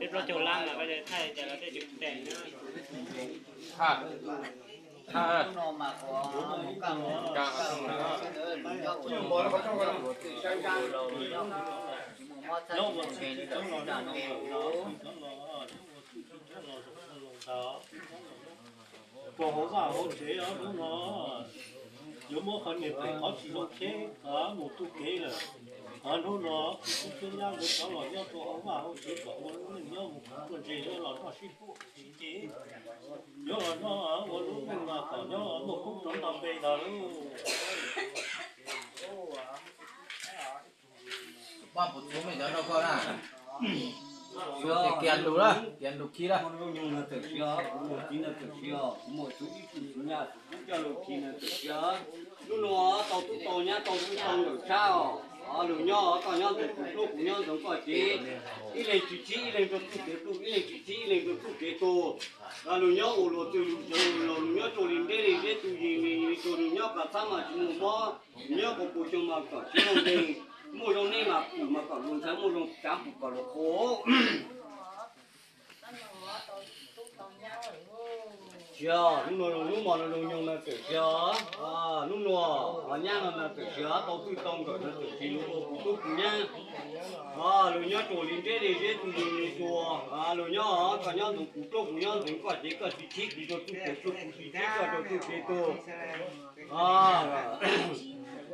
Tiếp nó chiều lăng là bây giờ thay cho nó sẽ chụp đèn nữa. Ha. Ha. Bộ hỗ trợ hỗ chế đó đúng nó nếu mà khởi nghiệp phải có chỉ số chế có một tu kế là nó nó chuyên gia được đó là do tổ hỗ trợ hỗ chế của mình nhớ một tuần chế đó là nó xin phụ chế nhớ là nó ở một lúc mình mà có nhớ ở một khúc trốn tàu về đó Ba một số mình đâu có à? Thì kiền đủ đó, kiền đủ kia đó. Nhưng là thực sự, một tí là thực sự, một số ít thì nhà cũng cho được thì là thực sự. Lúc nó tàu nhá, tàu được sao? Lúc nhỏ, tàu nhỏ thì lúc cũng nhỏ giống quả chí. Ít lên chữ chí, ít lên được thu kế tu, ít lên chữ chí, ít lên được thu kế tu. Và lúc nhỏ ổ lột từ lúc nhỏ trổ lên để tu gì trổ lúc nhỏ cả sao mà chỉ một mó, nhỏ có bùi trong mà cả chỉ một đêm. Một đồng này mà còn luôn thấy một đồng chám một còn là khổ. Chưa, lúc mà nó đồng nhung là tự chưa, lúc nó nhang là tự chưa, tao tự tông rồi nó tự chỉ lúc lúc nhá, lúc nhá trổ lên trên đi trên tụi mình chùa, lúc nhá còn nhá tụi cụ trúc nhá tụi quả chỉ có chỉ chích đi cho tụi cụ trúc chỉ chích cho tụi cái tu,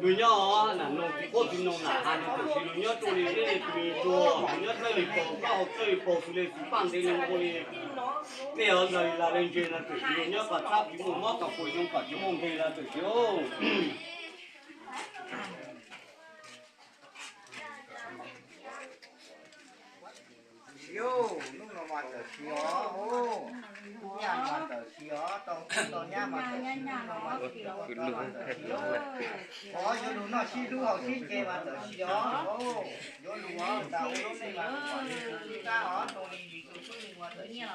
lúc nhá là nó chỉ có tụi nó là hai đứa chỉ lúc nhá trổ lên trên tụi mình chùa, nhá chơi đi bộ, cao chơi bộ tụi mình bán đi lên coi đi. Bây giờ là lên trên là tự nhiên nhớ cả tháp chúng mình mất cả cuối trong cả chúng mình thì là tự nhiên. Yo, lúc nào mà tự nhiên, ô, nhà mà tự nhiên, tao nhà mà tự nhiên, có yo lúc nào xí lu học xí chơi mà tự nhiên, ô, yo lúc nào tao lúc này mà tự ta ở trong đi mà tự nhiên,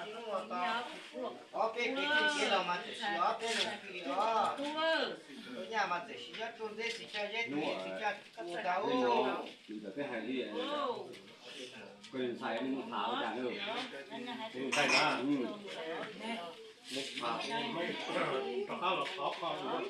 có cái là mà tự nhiên, cái là cái đó, tôi nhà mà tự nhiên, tôi đây tự nhiên, tao Cái hành gì quyền xài đi một thảo trả được xài ra một thảo khó là khó con rồi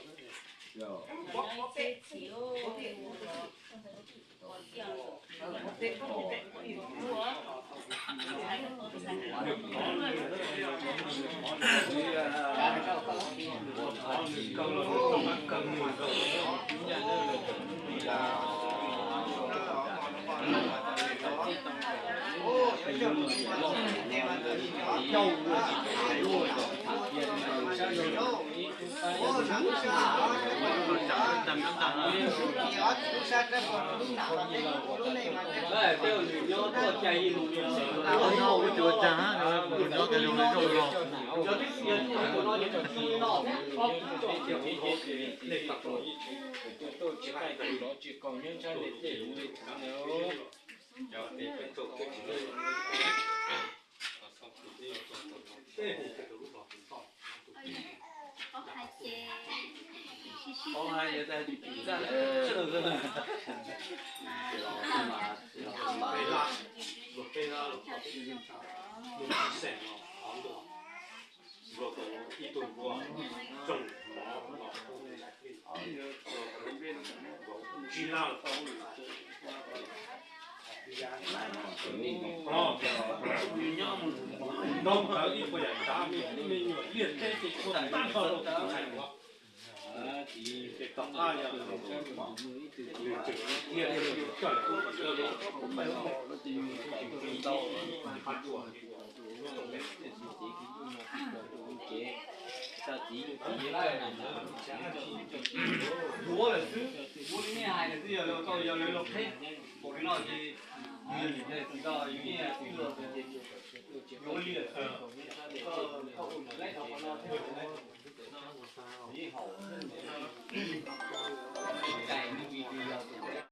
chỉ còn những cái để nếu có hai người ta đi ra chưa được rồi Đông ở ít của giải đá mình liệt thế thì không phải tăng hơn đâu thì cái tổng hai là bố là thứ bố đi nghe hai là bây giờ tôi giờ lấy lộc hết bộ cái nào thì giờ từ giờ những cái thứ rồi vô liệt lấy học nó